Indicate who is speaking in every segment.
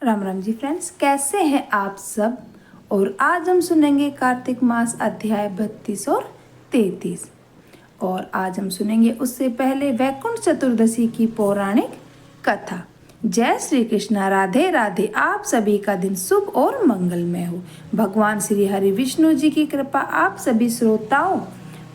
Speaker 1: Ram Ram ji friends, कैसे हैं आप सब। और आज हम सुनेंगे कार्तिक मास अध्याय 32 और 33। और आज हम सुनेंगे उससे पहले वैकुंठ चतुर्दशी की पौराणिक कथा। जय श्री कृष्णा, राधे राधे। आप सभी का दिन शुभ और मंगलमय हो। भगवान श्री हरि विष्णु जी की कृपा आप सभी श्रोताओं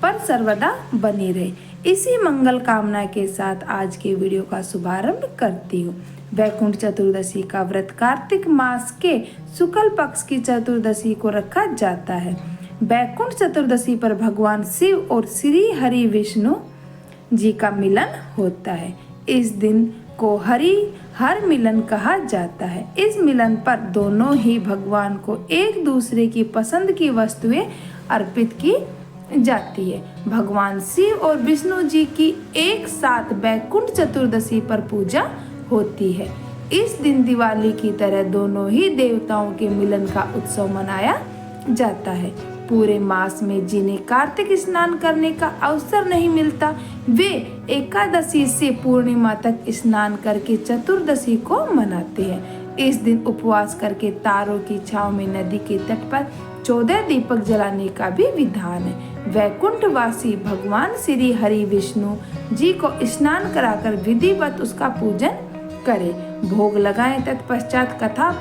Speaker 1: पर सर्वदा बनी रहे। इसी मंगल कामना के साथ आज के वीडियो का शुभारंभ करती हूँ। वैकुंठ चतुर्दशी का व्रत कार्तिक मास के शुक्ल पक्ष की चतुर्दशी को रखा जाता है। वैकुंठ चतुर्दशी पर भगवान शिव और श्री हरि विष्णु जी का मिलन होता है। इस दिन को हर मिलन कहा जाता है। इस मिलन पर दोनों ही भगवान को एक दूसरे की पसंद की वस्तुएं अर्पित की जाती है। भगवान शिव और विष्णु जी की एक साथ वैकुंठ चतुर्दशी पर पूजा होती है। इस दिन दिवाली की तरह दोनों ही देवताओं के मिलन का उत्सव मनाया जाता है। पूरे मास में जिन्हें कार्तिक स्नान करने का अवसर नहीं मिलता, वे एकादशी से पूर्णिमा तक स्नान करके चतुर्दशी को मनाते हैं। इस दिन उपवास करके तारों की छांव में नदी के तट पर 14 दीपक जलाने का भी विधान है। वैकुंठवासी भगवान श्री हरि विष्णु जी को स्नान कराकर विधिवत उसका पूजन करे, भोग लगाएं, तत्पश्चात कथा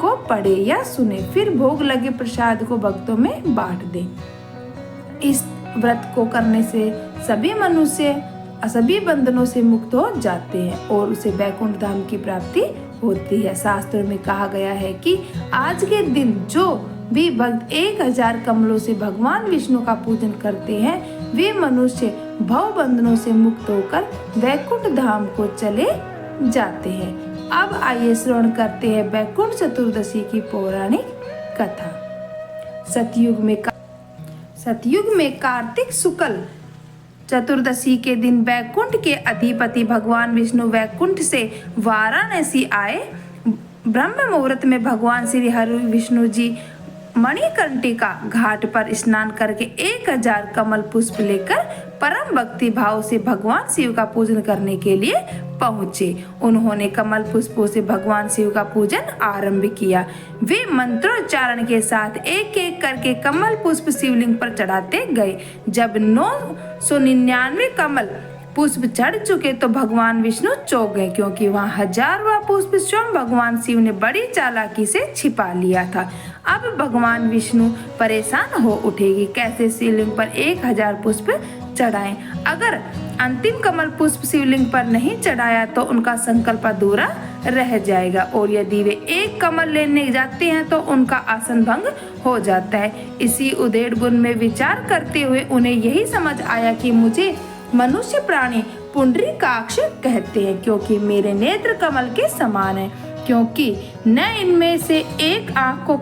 Speaker 1: को पढ़े या सुने, फिर भोग लगे प्रसाद को भक्तों में बांट दे। इस व्रत को करने से सभी मनुष्य सभी बंधनों से मुक्त हो जाते हैं और उसे वैकुंठ धाम की प्राप्ति होती है। शास्त्रों में कहा गया है कि आज के दिन जो भी भक्त 1000 कमलों से भगवान विष्णु का पूजन करते हैं, वे मनुष्य भव बंधनों से मुक्त होकर वैकुंठ धाम को चले जाते हैं। अब आइए श्रवण करते हैं वैकुंठ चतुर्दशी की पौराणिक कथा। सतयुग में कार्तिक शुक्ल चतुर्दशी के दिन वैकुंठ के अधिपति भगवान विष्णु वैकुंठ से वाराणसी आए। ब्रह्म मुहूर्त में भगवान श्री हरि विष्णु जी मणिकर्णिका घाट पर स्नान करके 1000 कमल पुष्प लेकर परम भक्ति भाव से भगवान शिव का पूजन करने के लिए पहुँचे। उन्होंने कमल पुष्पों से भगवान शिव का पूजन आरंभ किया। वे मंत्रोच्चारण के साथ एक एक करके कमल पुष्प शिवलिंग पर चढ़ाते गए। जब 999 कमल पुष्प चढ़ चुके तो भगवान विष्णु चौंक गए, क्योंकि वहाँ 1000वां पुष्प स्वयं भगवान शिव ने बड़ी चालाकी से छिपा लिया था। अब भगवान विष्णु परेशान हो उठेगी, कैसे शिवलिंग पर 1000 पुष्प चढ़ाएं। अगर अंतिम कमल पुष्प शिवलिंग पर नहीं चढ़ाया तो उनका संकल्प अधूरा रह जाएगा, और यदि वे एक कमल लेने जाते हैं तो उनका आसन भंग हो जाता है। इसी उधेड़ बुन में विचार करते हुए उन्हें यही समझ आया कि मुझे मनुष्य प्राणी पुंडरीकाक्ष कहते हैं, क्योंकि मेरे नेत्र कमल के समान है, क्योंकि न इनमें से एक आंख को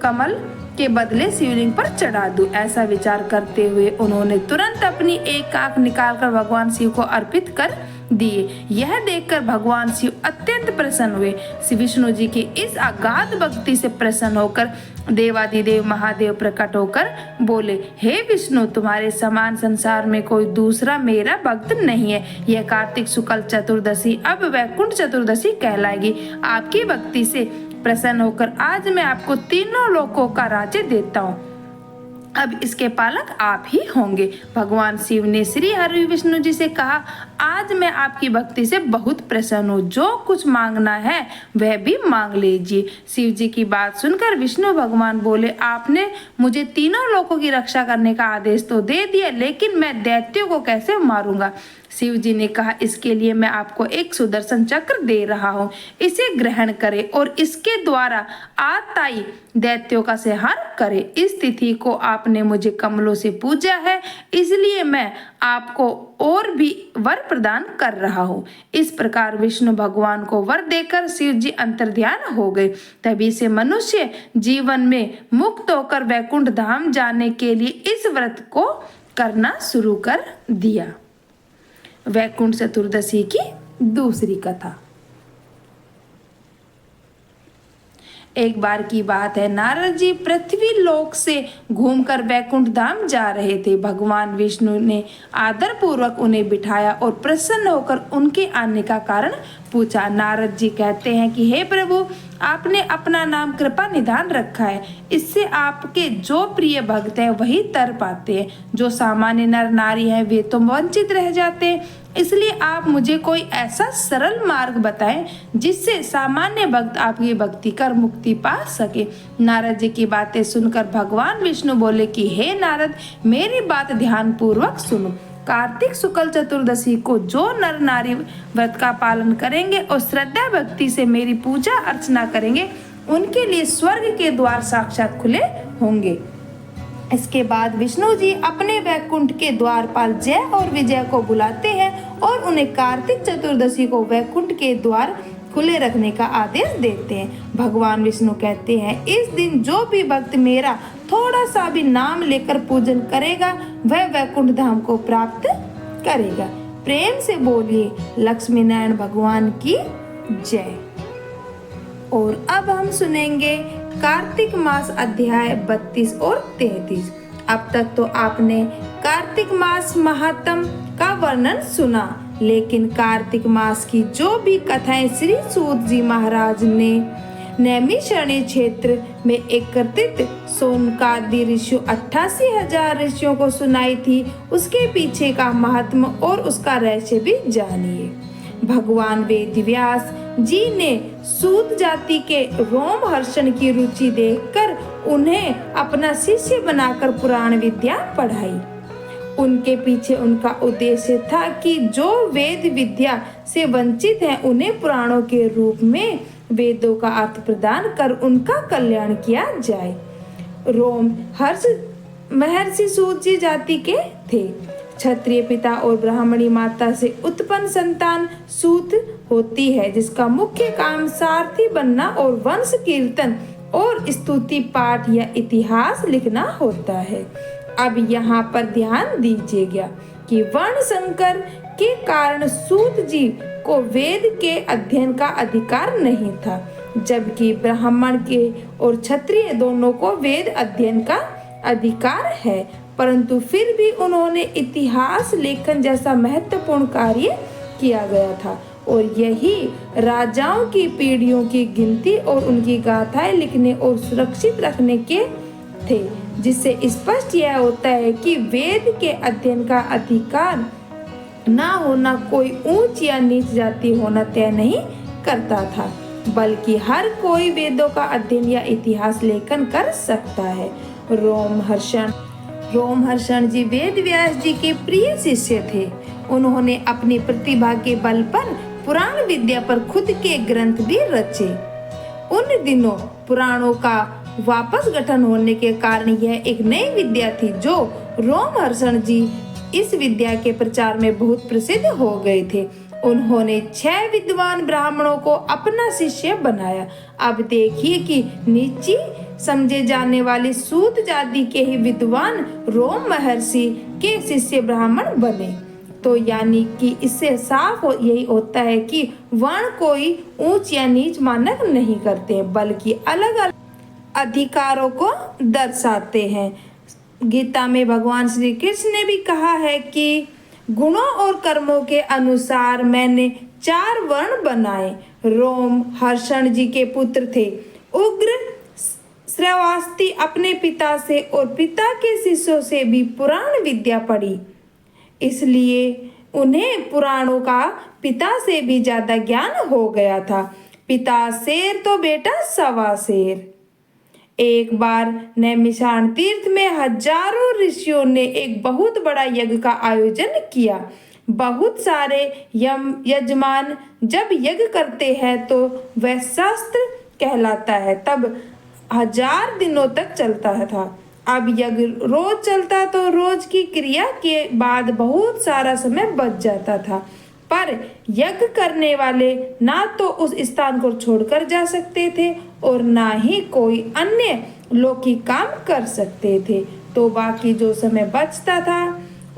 Speaker 1: कमल के बदले शिवलिंग पर चढ़ा दूं। ऐसा विचार करते हुए उन्होंने तुरंत अपनी एक आंख निकालकर भगवान शिव को अर्पित कर दिए। यह देखकर भगवान शिव अत्यंत प्रसन्न हुए। श्री विष्णु जी की इस अगाध भक्ति से प्रसन्न होकर देवादिदेव महादेव प्रकट होकर बोले, हे विष्णु, तुम्हारे समान संसार में कोई दूसरा मेरा भक्त नहीं है। यह कार्तिक शुक्ल चतुर्दशी अब वैकुंठ चतुर्दशी कहलाएगी। आपकी भक्ति से प्रसन्न होकर आज मैं आपको तीनों लोकों का राज्य देता हूँ। अब इसके पालक आप ही होंगे। भगवान शिव ने श्री हरि विष्णु जी से कहा, आज मैं आपकी भक्ति से बहुत प्रसन्न हूँ, जो कुछ मांगना है वह भी मांग लीजिए। शिव जी की बात सुनकर विष्णु भगवान बोले, आपने मुझे तीनों लोकों की रक्षा करने का आदेश तो दे दिया, लेकिन मैं दैत्यों को कैसे मारूंगा। शिव जी ने कहा, इसके लिए मैं आपको एक सुदर्शन चक्र दे रहा हूँ, इसे ग्रहण करें और इसके द्वारा आताई दैत्यों का संहार करें। इस तिथि को आपने मुझे कमलों से पूजा है, इसलिए मैं आपको और भी वर प्रदान कर रहा हूँ। इस प्रकार विष्णु भगवान को वर देकर शिव जी अंतर्ध्यान हो गए। तभी से मनुष्य जीवन में मुक्त होकर वैकुंठ धाम जाने के लिए इस व्रत को करना शुरू कर दिया। वैकुंठ चतुर्दशी की दूसरी कथा। एक बार की बात है, नारद जी पृथ्वी लोक से घूमकर वैकुंठ धाम जा रहे थे। भगवान विष्णु ने आदर पूर्वक उन्हें बिठाया और प्रसन्न होकर उनके आने का कारण पूछा। नारद जी कहते हैं कि हे प्रभु, आपने अपना नाम कृपा निधान रखा है, इससे आपके जो प्रिय भक्त हैं वही तर पाते हैं, जो सामान्य नर नारी हैं वे तो वंचित रह जाते हैं। इसलिए आप मुझे कोई ऐसा सरल मार्ग बताएं जिससे सामान्य भक्त आपकी भक्ति कर मुक्ति पा सके। नारद जी की बातें सुनकर भगवान विष्णु बोले कि हे नारद, मेरी बात ध्यान पूर्वक सुनो। कार्तिक शुक्ल चतुर्दशी को जो नर नारी व्रत का पालन करेंगे और श्रद्धा भक्ति से मेरी पूजा अर्चना करेंगे, उनके लिए स्वर्ग के द्वार साक्षात खुले होंगे। इसके बाद विष्णु जी अपने वैकुंठ के द्वारपाल जय और विजय को बुलाते हैं और उन्हें कार्तिक चतुर्दशी को वैकुंठ के द्वार खुले रखने का आदेश देते हैं। भगवान विष्णु कहते हैं, इस दिन जो भी भक्त मेरा थोड़ा सा भी नाम लेकर पूजन करेगा वह वैकुंठ धाम को प्राप्त करेगा। प्रेम से बोलिए लक्ष्मी नारायण भगवान की जय। और अब हम सुनेंगे कार्तिक मास अध्याय 32 और 33। अब तक तो आपने कार्तिक मास महात्म का वर्णन सुना, लेकिन कार्तिक मास की जो भी कथाएं श्री सूत जी महाराज ने नैमिषारण्य क्षेत्र में एकत्रित सोनकादि ऋषियों 88,000 ऋषियों को सुनाई थी, उसके पीछे का महात्म और उसका रहस्य भी जानिए। भगवान वेदव्यास जी ने सूत जाति के रोमहर्षण की रुचि देखकर उन्हें अपना शिष्य बनाकर पुराण विद्या पढ़ाई। उनके पीछे उनका उद्देश्य था कि जो वेद विद्या से वंचित हैं उन्हें पुराणों के रूप में वेदों का अर्थ प्रदान कर उनका कल्याण किया जाए। रोम हर्ष महर्षि सूत जी जाति के थे। क्षत्रिय पिता और ब्राह्मणी माता से उत्पन्न संतान सूत होती है, जिसका मुख्य काम सारथी बनना और वंश कीर्तन और स्तुति पाठ या इतिहास लिखना होता है। अब यहाँ पर ध्यान दीजिएगा कि वर्ण संकर के कारण सूत जी को वेद के अध्ययन का अधिकार नहीं था, जबकि ब्राह्मण के और क्षत्रिय दोनों को वेद अध्ययन का अधिकार है। परंतु फिर भी उन्होंने इतिहास लेखन जैसा महत्वपूर्ण कार्य किया गया था और यही राजाओं की पीढ़ियों की गिनती और उनकी गाथाएं लिखने और सुरक्षित रखने के थे, जिससे स्पष्ट यह होता है कि वेद के अध्ययन का अधिकार ना होना कोई ऊंच या नीच जाति होना तय नहीं करता था, बल्कि हर कोई वेदों का अध्ययन या इतिहास लेखन कर सकता है। रोमहर्षण जी वेद व्यास जी के प्रिय शिष्य थे। उन्होंने अपनी प्रतिभा के बल पर पुराण विद्या पर खुद के ग्रंथ भी रचे। उन दिनों पुराणों का वापस गठन होने के कारण यह एक नई विद्या थी, जो रोमहर्षण जी इस विद्या के प्रचार में बहुत प्रसिद्ध हो गए थे। उन्होंने 6 विद्वान ब्राह्मणों को अपना शिष्य बनाया। अब देखिए कि नीची समझे जाने वाले सूत जाति के ही विद्वान रोम महर्षि के शिष्य ब्राह्मण बने। तो यानी कि इससे साफ यही होता है कि वर्ण कोई ऊंच या नीच मानक नहीं करते, बल्कि अलग अलग अधिकारों को दर्शाते हैं। गीता में भगवान श्री कृष्ण ने भी कहा है कि गुणों और कर्मों के अनुसार मैंने 4 वर्ण बनाए। रोम हर्षण जी के पुत्र थे। उग्र श्रावस्ती अपने पिता से और पिता के शिष्यों से भी पुराण विद्या पढ़ी, इसलिए उन्हें पुराणों का पिता से भी ज्यादा ज्ञान हो गया था। पिता शेर तो बेटा सवा शेर। एक बार नैमिषारण्य तीर्थ में हजारों ऋषियों ने एक बहुत बड़ा यज्ञ का आयोजन किया। बहुत सारे यजमान जब यज्ञ करते हैं तो वह शास्त्र कहलाता है। तब 1000 दिनों तक चलता था। अब यज्ञ रोज चलता तो रोज की क्रिया के बाद बहुत सारा समय बच जाता था, पर यज्ञ करने वाले ना तो उस स्थान को छोड़कर जा सकते थे और ना ही कोई अन्य लौकिक काम कर सकते थे। तो बाकी जो समय बचता था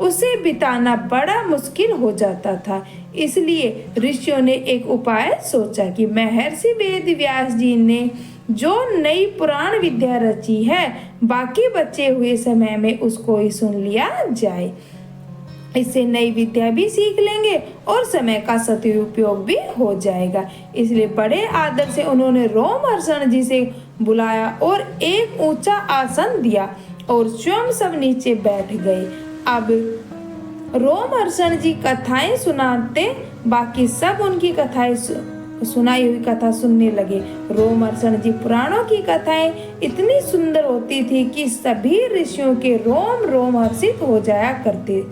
Speaker 1: उसे बिताना बड़ा मुश्किल हो जाता था। इसलिए ऋषियों ने एक उपाय सोचा कि महर्षि वेद व्यास जी ने जो नई पुराण विद्या रची है बाकी बचे हुए समय में उसको ही सुन लिया जाए। इससे नई विद्या भी सीख लेंगे और समय का सदुपयोग भी हो जाएगा। इसलिए बड़े आदर से उन्होंने रोमहर्षण जी से बुलाया और एक ऊंचा आसन दिया और स्वयं सब नीचे बैठ गए। अब रोमहर्षण जी कथाएं सुनाते, बाकी सब उनकी कथाएं सुनाई हुई कथा सुनने लगे। रोमहर्षण जी पुराणों की कथाएं इतनी सुंदर होती थी कि सभी ऋषियों के रोम रोमहर्षित हो जाया करते,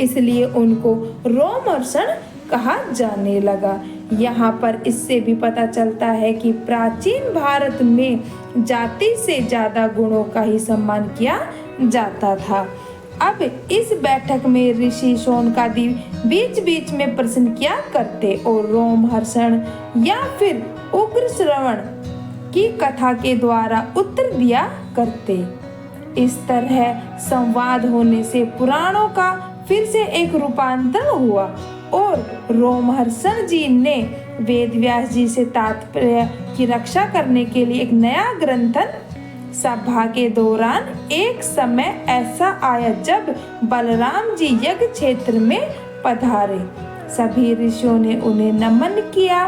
Speaker 1: इसलिए उनको रोमहर्षण कहा जाने लगा। यहाँ पर इससे भी पता चलता है कि प्राचीन भारत में जाति से ज्यादा गुणों का ही सम्मान किया जाता था। अब इस बैठक में ऋषि शौनकादि बीच बीच में प्रश्न किया करते और रोमहर्षण या फिर उग्र श्रवण की कथा के द्वारा उत्तर दिया करते। इस तरह संवाद होने से पुराणों का फिर से एक रूपांतरण हुआ और रोमहर्षण जी ने वेदव्यास जी से तात्पर्य की रक्षा करने के लिए एक नया ग्रंथन सभा के दौरान एक समय ऐसा आया जब बलराम जी यज्ञ क्षेत्र में पधारे। सभी ऋषियों ने उन्हें नमन किया,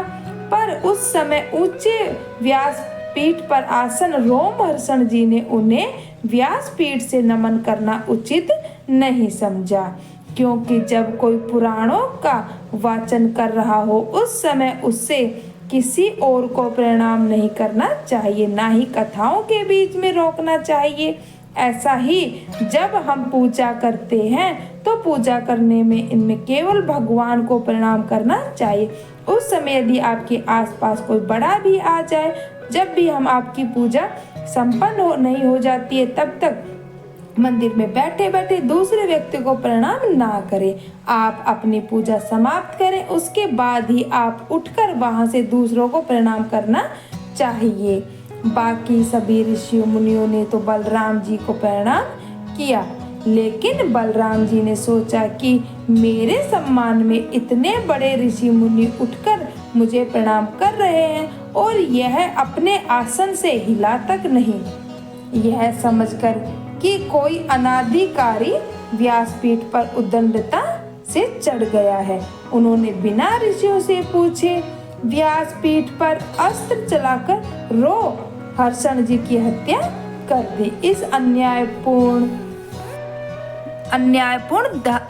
Speaker 1: पर उस समय ऊंचे व्यासपीठ पर आसन रोमहर्षण जी ने उन्हें व्यासपीठ से नमन करना उचित नहीं समझा, क्योंकि जब कोई पुराणों का वाचन कर रहा हो उस समय उससे किसी और को प्रणाम नहीं करना चाहिए, ना ही कथाओं के बीच में रोकना चाहिए। ऐसा ही जब हम पूजा करते हैं तो पूजा करने में इनमें केवल भगवान को प्रणाम करना चाहिए। उस समय यदि आपके आसपास कोई बड़ा भी आ जाए, जब भी हम आपकी पूजा संपन्न नहीं हो जाती है तब तक मंदिर में बैठे बैठे दूसरे व्यक्ति को प्रणाम ना करें। आप अपनी पूजा समाप्त करें, उसके बाद ही आप उठकर वहां से दूसरों को प्रणाम करना चाहिए। बाकी सभी ऋषियों मुनियों ने तो बलराम जी को प्रणाम किया, लेकिन बलराम जी ने सोचा कि मेरे सम्मान में इतने बड़े ऋषि मुनि उठकर मुझे प्रणाम कर रहे हैं और यह अपने आसन से हिला तक नहीं। यह समझकर कि कोई अनाधिकारी व्यासपीठ पर उद्दंडता से चढ़ गया है, उन्होंने बिना ऋषियों से पूछे व्यासपीठ पर अस्त्र चलाकर रोमहर्षण जी की हत्या कर दी। इस अन्यायपूर्ण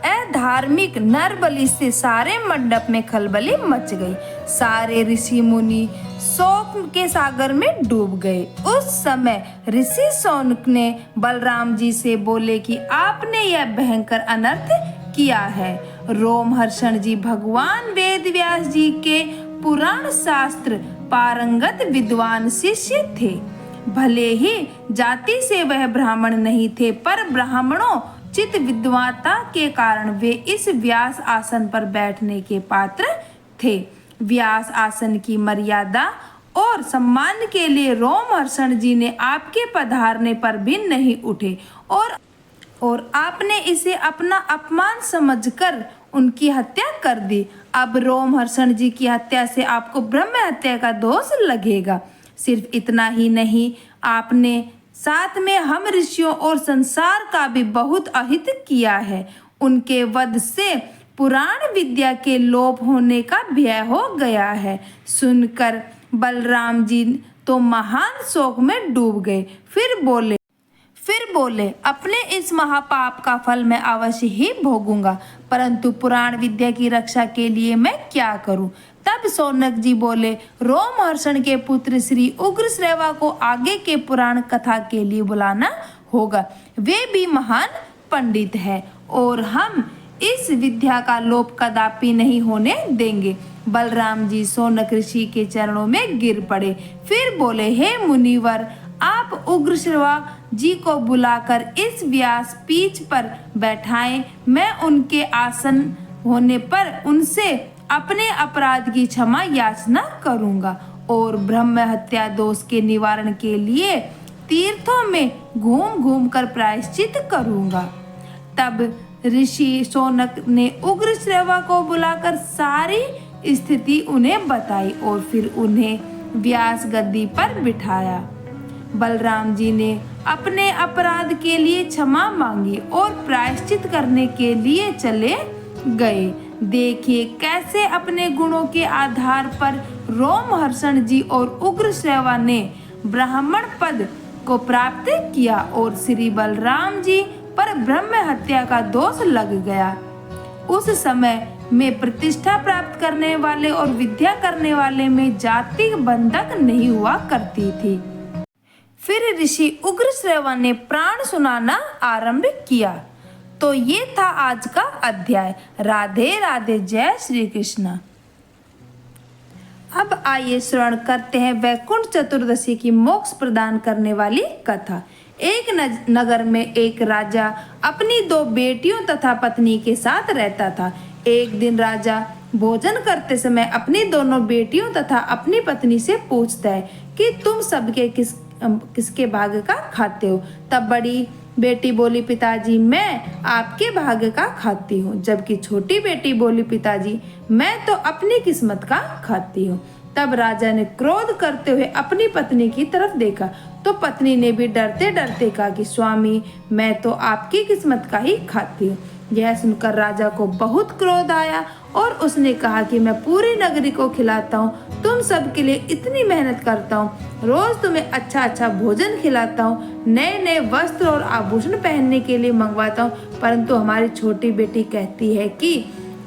Speaker 1: अधार्मिक नरबलि से सारे मंडप में खलबली मच गई। सारे ऋषि मुनि शोक के सागर में डूब गए। उस समय ऋषि शौनक ने बलराम जी से बोले कि आपने यह भयंकर अनर्थ किया है। रोमहर्षण जी भगवान वेदव्यास जी के पुराण शास्त्र पारंगत विद्वान शिष्य थे। भले ही जाति से वह ब्राह्मण नहीं थे, पर ब्राह्मणों चित विद्वता के कारण वे इस व्यास आसन पर बैठने के पात्र थे। व्यास आसन की मर्यादा और सम्मान के लिए रोमहर्षण जी ने आपके पधारने पर भी नहीं उठे और आपने इसे अपना अपमान समझकर उनकी हत्या कर दी। अब रोमहर्षण जी की हत्या से आपको ब्रह्म हत्या का दोष लगेगा। सिर्फ इतना ही नहीं, आपने साथ में हम ऋषियों और संसार का भी बहुत अहित किया है। उनके वध से पुराण विद्या के लोप होने का भय हो गया है। सुनकर बलराम जी तो महान शोक में डूब गए। फिर बोले अपने इस महापाप का फल मैं अवश्य ही भोगूंगा, परंतु पुराण विद्या की रक्षा के लिए मैं क्या करूं? तब शौनक जी बोले रोमहर्षण के पुत्र श्री उग्रश्रवा को आगे के पुराण कथा के लिए बुलाना होगा। वे भी महान पंडित है और हम इस विद्या का लोप कदापि नहीं होने देंगे। बलराम जी शौनक ऋषि के चरणों में गिर पड़े। फिर बोले हे मुनिवर, आप उग्रश्रवा जी को बुलाकर इस व्यास पीठ पर बैठाएं। मैं उनके आसन होने पर उनसे अपने अपराध की क्षमा याचना करूंगा और ब्रह्म हत्या दोष के निवारण के लिए तीर्थों में घूम घूम कर प्रायश्चित करूंगा। तब ऋषि शौनक ने उग्रश्रवा को बुलाकर सारी स्थिति उन्हें बताई और फिर उन्हें व्यास गद्दी पर बिठाया। बलराम जी ने अपने अपराध के लिए क्षमा मांगी और प्रायश्चित करने के लिए चले गए। देखिए कैसे अपने गुणों के आधार पर रोमहर्षण जी और उग्रसेवा ने ब्राह्मण पद को प्राप्त किया और श्री बलराम जी पर ब्रह्म हत्या का दोष लग गया। उस समय में प्रतिष्ठा प्राप्त करने वाले और विद्या करने वाले में जाति बंधक नहीं हुआ करती थी। फिर ऋषि उग्रसेवा ने प्राण सुनाना आरंभ किया। तो ये था आज का अध्याय। राधे राधे, जय श्री कृष्ण। अब आइए श्रवण करते हैं वैकुंठ चतुर्दशी की मोक्ष प्रदान करने वाली कथा। एक नगर में एक राजा अपनी 2 बेटियों तथा पत्नी के साथ रहता था। एक दिन राजा भोजन करते समय अपनी दोनों बेटियों तथा अपनी पत्नी से पूछता है कि तुम सबके किसके भाग का खाते हो। तब बड़ी बेटी बोली, पिताजी मैं आपके भाग का खाती हूँ। जबकि छोटी बेटी बोली, पिताजी मैं तो अपनी किस्मत का खाती हूँ। तब राजा ने क्रोध करते हुए अपनी पत्नी की तरफ देखा तो पत्नी ने भी डरते डरते कहा कि स्वामी मैं तो आपकी किस्मत का ही खाती हूँ। यह सुनकर राजा को बहुत क्रोध आया और उसने कहा कि मैं पूरी नगरी को खिलाता हूँ, तुम सब के लिए इतनी मेहनत करता हूँ, रोज तुम्हें अच्छा अच्छा भोजन खिलाता हूँ, नए नए वस्त्र और आभूषण पहनने के लिए मंगवाता हूँ, परंतु हमारी छोटी बेटी कहती है कि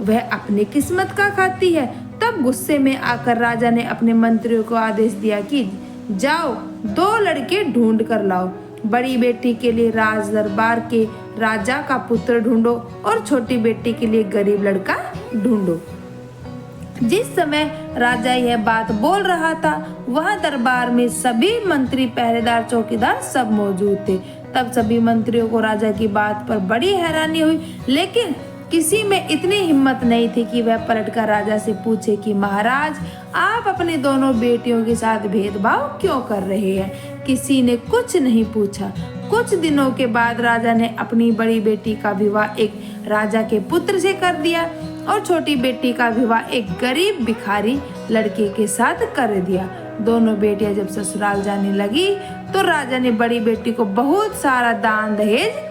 Speaker 1: वह अपनी किस्मत का खाती है। तब गुस्से में आकर राजा ने अपने मंत्रियों को आदेश दिया कि जाओ 2 लड़के ढूंढ कर लाओ। बड़ी बेटी के लिए राज दरबार के राजा का पुत्र ढूंढो और छोटी बेटी के लिए गरीब लड़का ढूंढो। जिस समय राजा यह बात बोल रहा था वह दरबार में सभी मंत्री, पहरेदार, चौकीदार सब मौजूद थे। तब सभी मंत्रियों को राजा की बात पर बड़ी हैरानी हुई, लेकिन किसी में इतनी हिम्मत नहीं थी कि वह पलटकर राजा से पूछे कि महाराज आप अपनी दोनों बेटियों के साथ भेदभाव क्यों कर रहे हैं। किसी ने कुछ नहीं पूछा। कुछ दिनों के बाद राजा ने अपनी बड़ी बेटी का विवाह एक राजा के पुत्र से कर दिया और छोटी बेटी का विवाह एक गरीब भिखारी लड़के के साथ कर दिया। दोनों बेटियां जब ससुराल जाने लगी तो राजा ने बड़ी बेटी को बहुत सारा दान दहेज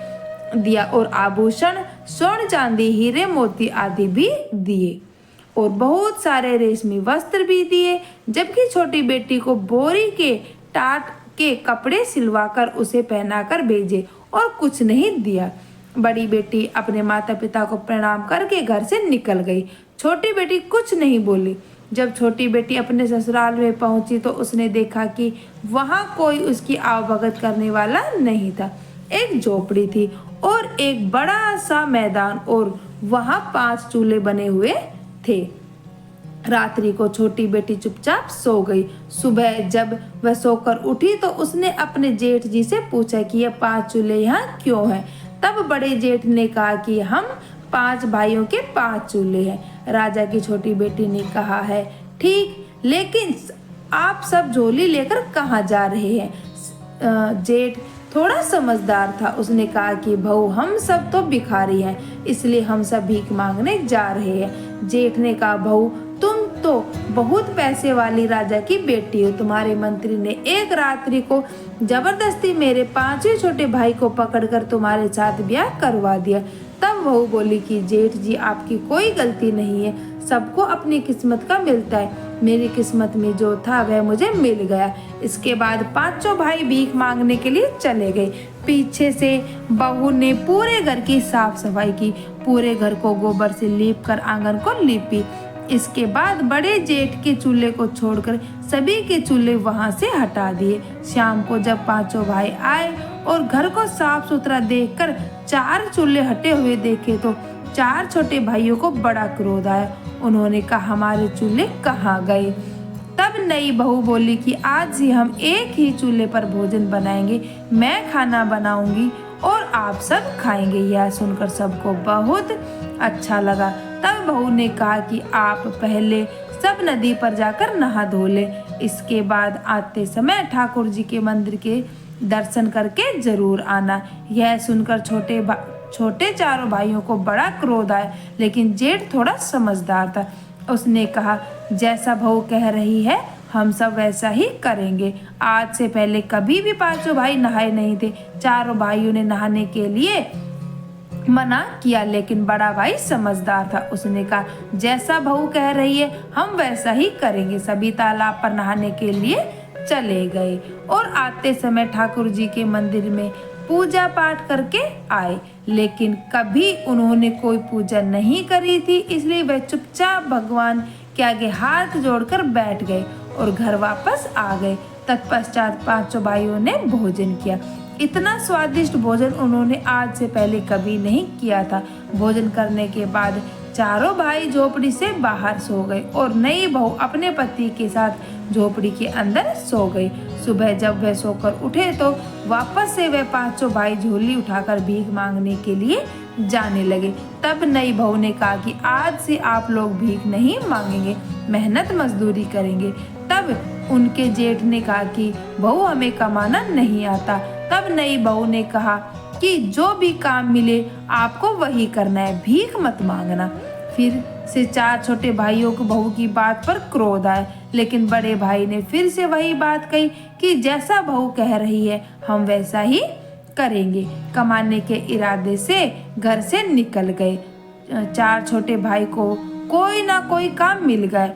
Speaker 1: दिया और आभूषण, स्वर्ण, चांदी, हीरे, मोती आदि भी दिए और बहुत सारे रेशमी वस्त्र भी दिए। जबकि छोटी बेटी को बोरी के टाट के कपड़े सिलवाकर उसे पहनाकर भेजे और कुछ नहीं दिया। बड़ी बेटी अपने माता पिता को प्रणाम करके घर से निकल गई। छोटी बेटी कुछ नहीं बोली। जब छोटी बेटी अपने ससुराल में पहुंची तो उसने देखा कि वहां कोई उसकी आवभगत करने वाला नहीं था। एक झोपड़ी थी और एक बड़ा सा मैदान और वहां 5 चूल्हे बने हुए थे। रात्रि को छोटी बेटी चुपचाप सो गई। सुबह जब वह सोकर उठी तो उसने अपने जेठ जी से पूछा कि यह 5 चूल्हे यहाँ क्यों हैं। तब बड़े जेठ ने कहा कि हम 5 भाइयों के 5 चूल्हे हैं। राजा की छोटी बेटी ने कहा है ठीक, लेकिन आप सब झोली लेकर कहाँ जा रहे हैं। जेठ थोड़ा समझदार था। उसने कहा कि बहू हम सब तो भिखारी हैं, इसलिए हम सब भीख मांगने जा रहे हैं। जेठ ने कहा बहू तुम तो बहुत पैसे वाली राजा की बेटी हो। तुम्हारे मंत्री ने एक रात्रि को जबरदस्ती मेरे 5वें छोटे भाई को पकड़कर तुम्हारे साथ ब्याह करवा दिया। तब बहू बोली कि जेठ जी आपकी कोई गलती नहीं है, सबको अपनी किस्मत का मिलता है। मेरी किस्मत में जो था वह मुझे मिल गया। इसके बाद 5 भाई भीख मांगने के लिए चले गए। पीछे से बहू ने पूरे घर की साफ सफाई की, पूरे घर को गोबर से लीप कर आंगन को लीपी। इसके बाद बड़े जेठ के चूल्हे को छोड़कर सभी के चूल्हे वहां से हटा दिए। शाम को जब 5 भाई आए और घर को साफ सुथरा देखकर 4 चूल्हे हटे हुए देखे तो 4 छोटे भाइयों को बड़ा क्रोध आया। उन्होंने कहा हमारे चूल्हे कहाँ गए। तब नई बहू बोली कि आज ही हम एक ही चूल्हे पर भोजन बनाएंगे, मैं खाना बनाऊंगी और आप सब खाएंगे। यह सुनकर सबको बहुत अच्छा लगा। तब बहू ने कहा कि आप पहले सब नदी पर जाकर नहा धो ले, इसके बाद आते समय ठाकुर जी के मंदिर के दर्शन करके जरूर आना। यह सुनकर छोटे 4 भाइयों को बड़ा क्रोध आया, लेकिन जेठ थोड़ा समझदार था। उसने कहा जैसा बहू कह रही है हम सब वैसा ही करेंगे। आज से पहले कभी भी पांचों भाई नहाए नहीं थे। चारों भाइयों ने नहाने के लिए मना किया, लेकिन बड़ा भाई समझदार था। उसने कहा जैसा बहू कह रही है हम वैसा ही करेंगे। सभी तालाब पर नहाने के लिए चले गए और आते समय ठाकुर जी के मंदिर में पूजा पाठ करके आए, लेकिन कभी उन्होंने कोई पूजा नहीं करी थी, इसलिए वह चुपचाप भगवान के आगे हाथ जोड़कर बैठ गए और घर वापस आ गए। तत्पश्चात पांचों भाइयों ने भोजन किया। इतना स्वादिष्ट भोजन उन्होंने आज से पहले कभी नहीं किया था। भोजन करने के बाद चारों भाई झोपड़ी से बाहर सो गए और नई बहू अपने पति के साथ झोपड़ी के अंदर सो गई। सुबह जब वह सोकर उठे तो वापस से वह पांचों भाई झोली उठाकर भीख मांगने के लिए जाने लगे। तब नई बहू ने कहा कि आज से आप लोग भीख नहीं मांगेंगे, मेहनत मजदूरी करेंगे। तब उनके जेठ ने कहा कि बहू हमें कमाना नहीं आता। तब नई बहू ने कहा कि जो भी काम मिले आपको वही करना है, भीख मत मांगना। फिर से चार छोटे भाइयों को बहू की बात पर क्रोध आया, लेकिन बड़े भाई ने फिर से वही बात कही कि जैसा बहू कह रही है हम वैसा ही करेंगे। कमाने के इरादे से घर से निकल गए। चार छोटे भाई को कोई ना कोई काम मिल गया।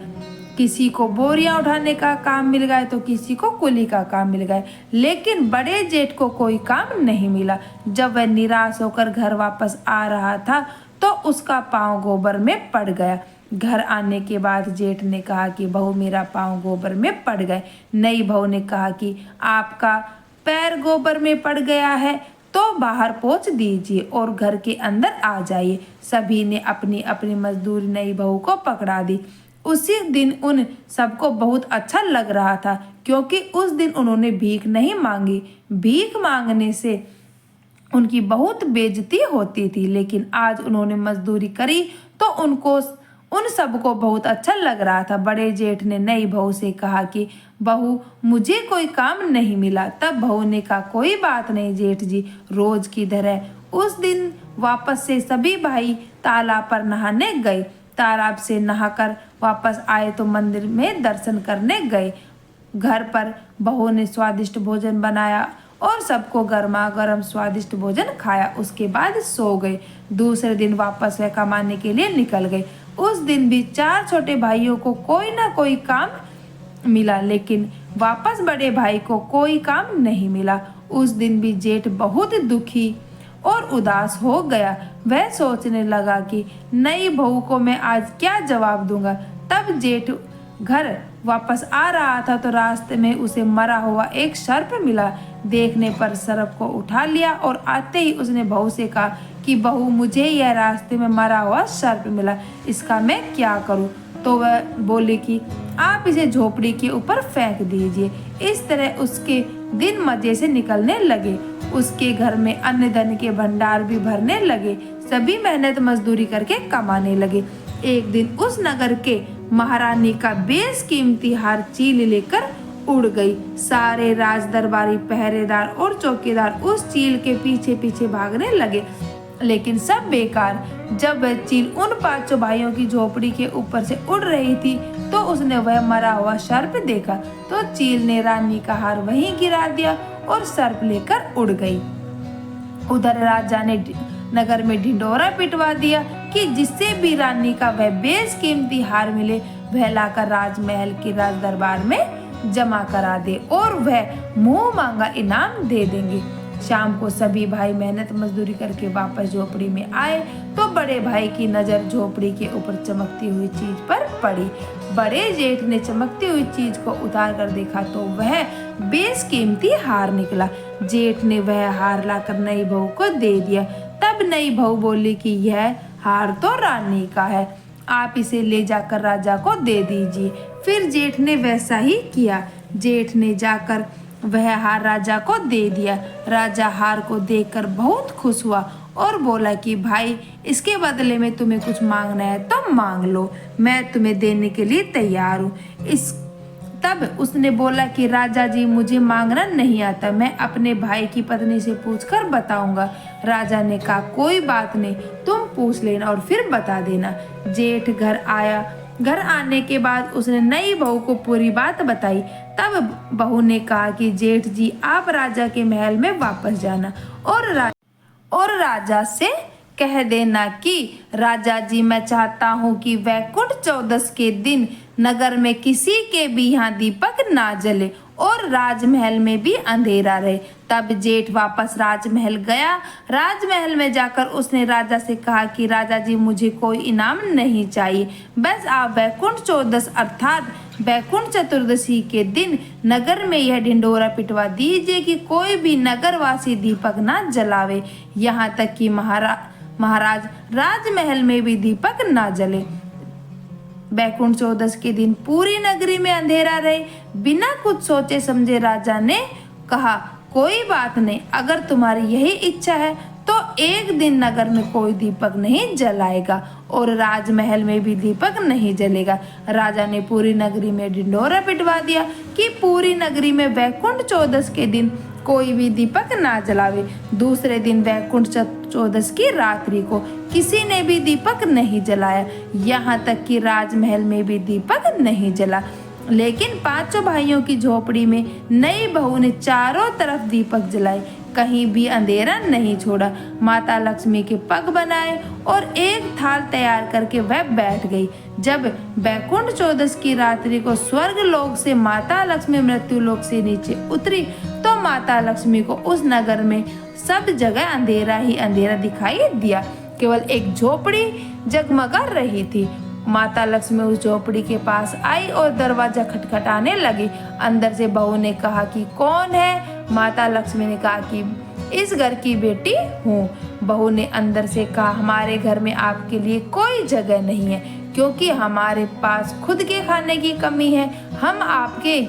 Speaker 1: किसी को बोरियां उठाने का काम मिल गया तो किसी को कुली का काम मिल गया, लेकिन बड़े जेठ को कोई काम नहीं मिला। जब वह निराश होकर घर वापस आ रहा था तो उसका पांव गोबर में पड़ गया। घर आने के बाद जेठ ने कहा कि बहू मेरा पांव गोबर में पड़ गए। नई बहू ने कहा कि आपका पैर गोबर में पड़ गया है तो बाहर पोंछ दीजिए और घर के अंदर आ जाइए। सभी ने अपनी अपनी मजदूरी नई बहू को पकड़ा दी। उसी दिन उन सबको बहुत अच्छा लग रहा था, क्योंकि उस दिन उन्होंने भीख नहीं मांगी। भीख मांगने से उनकी बहुत बेइज्जती होती थी, लेकिन आज उन्होंने मजदूरी करी तो उन सबको बहुत अच्छा लग रहा था। बड़े जेठ ने नई बहू से कहा कि बहू मुझे कोई काम नहीं मिला। तब बहू ने कहा कोई बात नहीं जेठ जी, रोज की तरह उस दिन वापस से सभी भाई तालाब पर नहाने गए। तालाब से नहाकर वापस आए तो मंदिर में दर्शन करने गए। घर पर बहू ने स्वादिष्ट भोजन बनाया और सबको गर्मा गर्म स्वादिष्ट भोजन खाया। उसके बाद सो गए। दूसरे दिन वापस वह कमाने के लिए निकल गए। उस दिन भी चार छोटे भाइयों को कोई ना कोई काम मिला, लेकिन वापस बड़े भाई को कोई काम नहीं मिला। उस दिन भी जेठ बहुत दुखी और उदास हो गया। वह सोचने लगा कि नई बहू को मैं आज क्या जवाब दूंगा। तब जेठ घर वापस आ रहा था तो रास्ते में उसे मरा हुआ एक सर्प मिला। देखने पर सर्प को उठा लिया और आते ही उसने बहू से कहा कि बहू मुझे यह रास्ते में मरा हुआ सर्प मिला, इसका मैं क्या करूं? तो वह बोली कि आप इसे झोपड़ी के ऊपर फेंक दीजिए। इस तरह उसके दिन मजे से निकलने लगे। उसके घर में अन्न धन के भंडार भी भरने लगे। सभी मेहनत मजदूरी करके कमाने लगे। एक दिन उस नगर के महारानी का बेशकीमती हार चील लेकर उड़ गई। सारे राज दरबारी, पहरेदार और चौकीदार उस चील के पीछे पीछे भागने लगे, लेकिन सब बेकार। जब वह चील उन पांचों भाइयों की झोपड़ी के ऊपर से उड़ रही थी तो उसने वह मरा हुआ सर्प देखा, तो चील ने रानी का हार वहीं गिरा दिया और सर्प लेकर उड़ गई। उधर राजा ने नगर में ढिंढोरा पिटवा दिया कि जिससे भी रानी का वह बेशकीमती हार मिले वह लाकर राजमहल के राज दरबार में जमा करा दे और वह मुंह मांगा इनाम दे देंगे। शाम को सभी भाई मेहनत मजदूरी करके वापस झोपड़ी में आए तो बड़े भाई की नजर झोपड़ी के ऊपर चमकती हुई चीज पर पड़ी। बड़े जेठ ने चमकती हुई चीज को उतार कर देखा तो वह बेशकीमती हार निकला। जेठ ने वह हार लाकर नई बहू को दे दिया। तब नई बहू बोली कि यह हार तो रानी का है, आप इसे ले जाकर राजा को दे दीजिए। फिर जेठ ने वैसा ही किया। जेठ ने जाकर वह हार राजा को दे दिया। राजा हार को देखकर बहुत खुश हुआ और बोला कि भाई इसके बदले में तुम्हें कुछ मांगना है तो मांग लो, मैं तुम्हें देने के लिए तैयार हूँ। तब उसने बोला कि राजा जी मुझे मांगना नहीं आता, मैं अपने भाई की पत्नी से पूछकर बताऊंगा। राजा ने कहा कोई बात नहीं, तुम पूछ लेना और फिर बता देना। जेठ घर आया घर आने के बाद उसने नई बहू को पूरी बात बताई। तब बहू ने कहा कि जेठ जी, आप राजा के महल में वापस जाना और राजा से कह देना कि राजा जी, मैं चाहता हूँ कि वैकुंठ चौदस के दिन नगर में किसी के भी यहाँ दीपक ना जले और राजमहल में भी अंधेरा रहे। तब जेठ वापस राजमहल गया। राजमहल में जाकर उसने राजा से कहा कि राजा जी, मुझे कोई इनाम नहीं चाहिए, बस आप वैकुंठ चौदस अर्थात वैकुंठ चतुर्दशी के दिन नगर में यह ढिंढोरा पिटवा दीजिए कि कोई भी नगरवासी दीपक ना जलावे, यहाँ तक कि महाराज राजमहल में भी दीपक ना जले। वैकुंठ चौदस के दिन पूरी नगरी में अंधेरा रहे। बिना कुछ सोचे समझे राजा ने कहा, कोई बात नहीं, अगर तुम्हारी यही इच्छा है तो एक दिन नगर में कोई दीपक नहीं जलाएगा और राजमहल में भी दीपक नहीं जलेगा। राजा ने पूरी नगरी में ढिंढोरा पिटवा दिया कि पूरी नगरी में वैकुंठ चौदस के दिन कोई भी दीपक ना जलावे। दूसरे दिन वैकुंठ चौदस की रात्रि को किसी ने भी दीपक नहीं जलाया, यहाँ तक कि राजमहल में भी दीपक नहीं जला। लेकिन पांचों भाइयों की झोपड़ी में नई बहू ने चारों तरफ दीपक जलाए, कहीं भी अंधेरा नहीं छोड़ा। माता लक्ष्मी के पग बनाए और एक थाल तैयार करके वह बैठ गई। जब वैकुंठ चौदस की रात्रि को स्वर्ग लोक से माता लक्ष्मी मृत्यु लोक से नीचे उतरी तो माता लक्ष्मी को उस नगर में सब जगह अंधेरा ही अंधेरा दिखाई दिया। केवल एक झोपड़ी जगमगा रही थी। माता लक्ष्मी उस झोपड़ी के पास आई और दरवाजा खटखटाने लगी। अंदर से बहू ने कहा कि कौन है? माता लक्ष्मी ने कहा कि इस घर की बेटी हूँ। बहू ने अंदर से कहा, हमारे घर में आपके लिए कोई जगह नहीं है, क्योंकि हमारे पास खुद के खाने की कमी है। हम आपके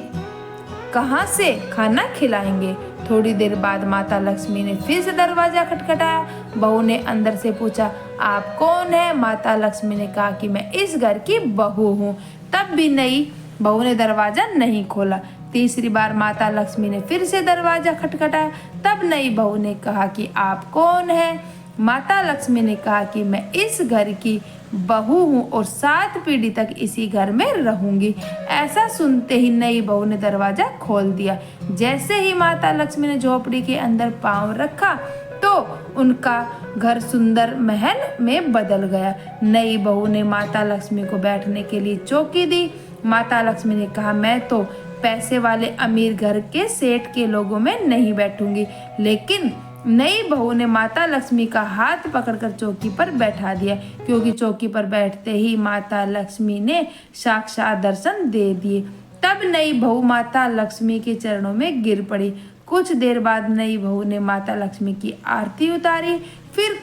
Speaker 1: कहाँ से खाना खिलाएंगे? थोड़ी देर बाद माता लक्ष्मी ने फिर से दरवाजा खटखटाया। बहू ने अंदर से पूछा, आप कौन है? माता लक्ष्मी ने कहा कि मैं इस घर की बहू हूँ। तब भी नई बहू ने दरवाजा नहीं खोला। तीसरी बार माता लक्ष्मी ने फिर से दरवाजा खटखटाया। तब नई बहू ने कहा कि आप कौन है? माता लक्ष्मी ने कहा कि मैं इस घर की बहू हूँ और 7 पीढ़ी तक इसी घर में रहूंगी। ऐसा सुनते ही नई बहू ने दरवाजा खोल दिया। जैसे ही माता लक्ष्मी ने झोपड़ी के अंदर पांव रखा तो उनका घर सुंदर महल में बदल गया। नई बहू ने माता लक्ष्मी को बैठने के लिए चौकी दी। माता लक्ष्मी ने कहा, मैं तो पैसे वाले अमीर घर के सेठ के लोगों में नहीं बैठूंगी। लेकिन नई बहू ने माता लक्ष्मी का हाथ पकड़कर चौकी पर बैठा दिया, क्योंकि चौकी पर बैठते ही माता लक्ष्मी ने साक्षात दर्शन दे दिए। तब नई बहू माता लक्ष्मी के चरणों में गिर पड़ी। कुछ देर बाद नई बहू ने माता लक्ष्मी की आरती उतारी। फिर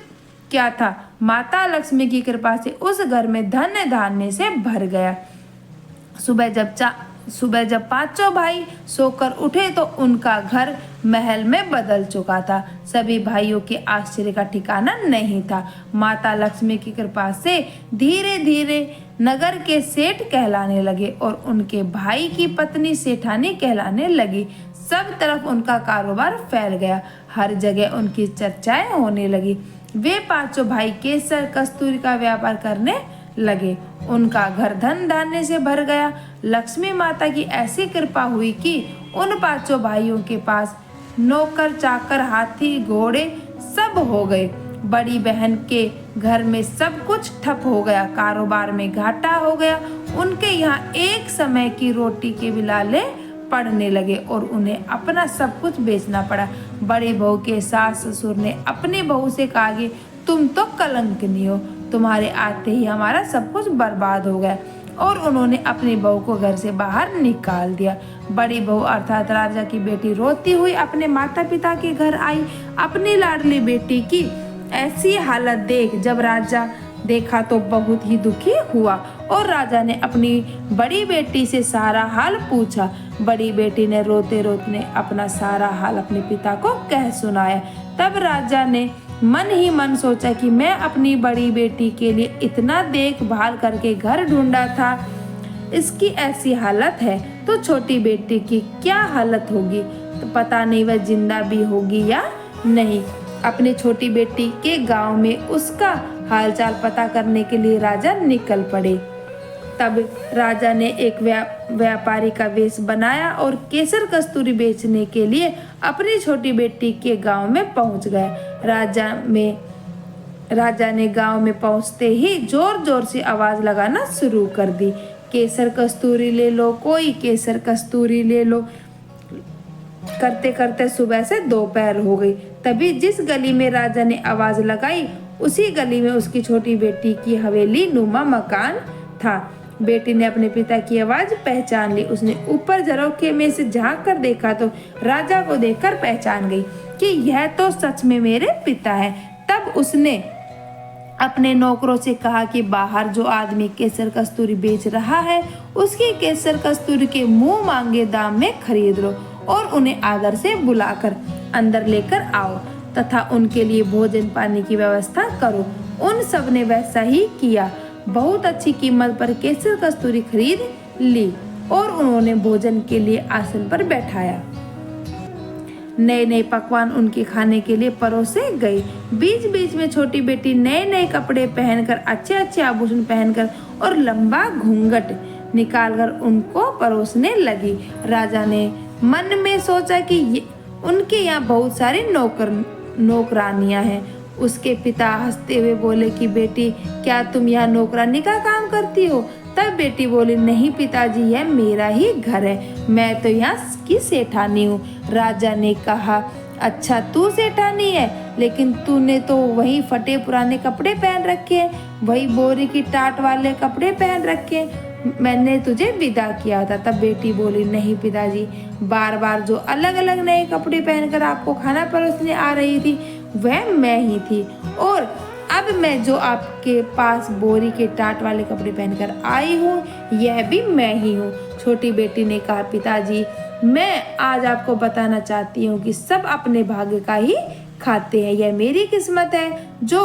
Speaker 1: क्या था, माता लक्ष्मी की कृपा से उस घर में धन्य धान्य से भर गया। सुबह जब पांचों भाई सोकर उठे तो उनका घर महल में बदल चुका था। सभी भाइयों के आश्चर्य का ठिकाना नहीं था। माता लक्ष्मी की कृपा से धीरे धीरे नगर के सेठ कहलाने लगे और उनके भाई की पत्नी सेठानी कहलाने लगी। सब तरफ उनका कारोबार फैल गया। हर जगह उनकी चर्चाएं होने लगी। वे पांचों भाई केसर कस्तूरी का व्यापार करने लगे। उनका घर धन धान्य से भर गया। लक्ष्मी माता की ऐसी कृपा हुई कि उन पांचों भाइयों के पास नौकर चाकर हाथी घोड़े सब हो गए। बड़ी बहन के घर में सब कुछ ठप हो गया, कारोबार में घाटा हो गया। उनके यहाँ एक समय की रोटी के बिलाले पड़ने लगे और उन्हें अपना सब कुछ बेचना पड़ा। बड़ी बहू के सास ससुर ने अपनी बहू से कहा कि तुम तो कलंकनी हो, तुम्हारे आते ही हमारा सब कुछ बर्बाद हो गया, और उन्होंने अपनी बहू को घर से बाहर निकाल दिया। बड़ी बहू अर्थात राजा की बेटी रोती हुई अपने माता पिता के घर आई। अपनी लाडली बेटी की ऐसी हालत देख जब राजा देखा तो बहुत ही दुखी हुआ और राजा ने अपनी बड़ी बेटी से सारा हाल पूछा। बड़ी बेटी ने रोते रोते अपना सारा हाल अपने पिता को कह सुनाया। तब राजा ने मन ही मन सोचा कि मैं अपनी बड़ी बेटी के लिए इतना देखभाल करके घर ढूंढा था, इसकी ऐसी हालत है तो छोटी बेटी की क्या हालत होगी, तो पता नहीं वह जिंदा भी होगी या नहीं। अपनी छोटी बेटी के गांव में उसका हालचाल पता करने के लिए राजा निकल पड़े। तब राजा ने एक व्यापारी का वेश बनाया और केसर कस्तूरी बेचने के लिए अपनी छोटी बेटी के गांव में पहुंच गए। राजा ने गांव में पहुंचते ही जोर जोर से आवाज लगाना शुरू कर दी, केसर कस्तूरी ले लो, कोई केसर कस्तूरी ले लो। करते करते सुबह से दोपहर हो गई। तभी जिस गली में राजा ने आवाज लगाई उसी गली में उसकी छोटी बेटी की हवेली नुमा मकान था। बेटी ने अपने पिता की आवाज पहचान ली। उसने ऊपर झरोखे में से झांक कर देखा तो राजा को देखकर पहचान गई कि यह तो सच में मेरे पिता है। तब उसने अपने नौकरों से कहा कि बाहर जो आदमी केसर कस्तूरी बेच रहा है उसकी केसर कस्तूरी के मुंह मांगे दाम में खरीद लो और उन्हें आदर से बुलाकर अंदर लेकर आओ तथा उनके लिए भोजन पानी की व्यवस्था करो। उन सब ने वैसा ही किया। बहुत अच्छी कीमत पर केसर कस्तूरी खरीद ली और उन्होंने भोजन के लिए आसन पर बैठाया। नए नए पकवान उनके खाने के लिए परोसे गए। बीच बीच में छोटी बेटी नए नए कपड़े पहनकर, अच्छे अच्छे आभूषण पहनकर और लंबा घूंघट निकालकर उनको परोसने लगी। राजा ने मन में सोचा कि उनके यहाँ बहुत सारी नौकरानियां हैं। उसके पिता हंसते हुए बोले कि बेटी, क्या तुम यहाँ नौकरानी का काम करती हो? तब बेटी बोली, नहीं पिताजी, यह मेरा ही घर है, मैं तो यहाँ की सेठानी हूँ। राजा ने कहा, अच्छा तू सेठानी है, लेकिन तूने तो वही फटे पुराने कपड़े पहन रखे हैं, वही बोरी की टाट वाले कपड़े पहन रखे हैं, मैंने तुझे विदा किया था। तब बेटी बोली, नहीं पिताजी, बार बार जो अलग अलग नए कपड़े पहनकर आपको खाना परोसने आ रही थी वह मैं ही थी, और अब मैं जो आपके पास बोरी के टाट वाले कपड़े पहनकर आई हूँ यह भी मैं ही हूँ। छोटी बेटी ने कहा, पिताजी, मैं आज आपको बताना चाहती हूँ कि सब अपने भाग्य का ही खाते हैं। यह मेरी किस्मत है जो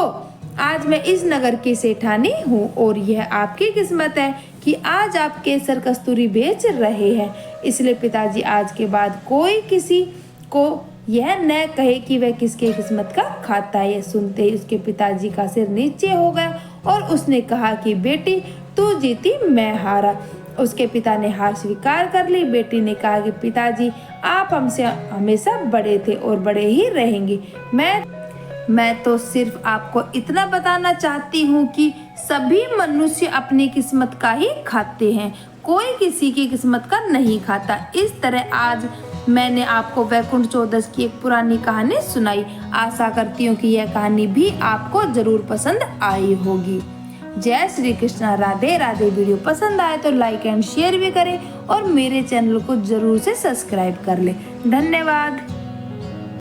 Speaker 1: आज मैं इस नगर की सेठानी हूँ, और यह आपकी किस्मत है कि आज आप केसर कस्तूरी बेच रहे हैं। इसलिए पिताजी, आज के बाद कोई किसी को यह न कहे कि वह किसके किस्मत का खाता है। यह सुनते ही उसके पिताजी का सिर नीचे हो गया और उसने कहा कि बेटी, तू जीती, मैं हारा। उसके पिता ने हार स्वीकार कर ली। बेटी ने कहा कि पिताजी, आप हमसे हमेशा बड़े थे और बड़े ही रहेंगे। मैं तो सिर्फ आपको इतना बताना चाहती हूँ कि सभी मनुष्य अपनी किस्मत का ही खाते हैं, कोई किसी की किस्मत का नहीं खाता। इस तरह आज मैंने आपको वैकुंठ चौदस की एक पुरानी कहानी सुनाई। आशा करती हूँ कि यह कहानी भी आपको जरूर पसंद आई होगी। जय श्री कृष्णा, राधे राधे। वीडियो पसंद आए तो लाइक एंड शेयर भी करें और मेरे चैनल को जरूर से सब्सक्राइब कर लें। धन्यवाद।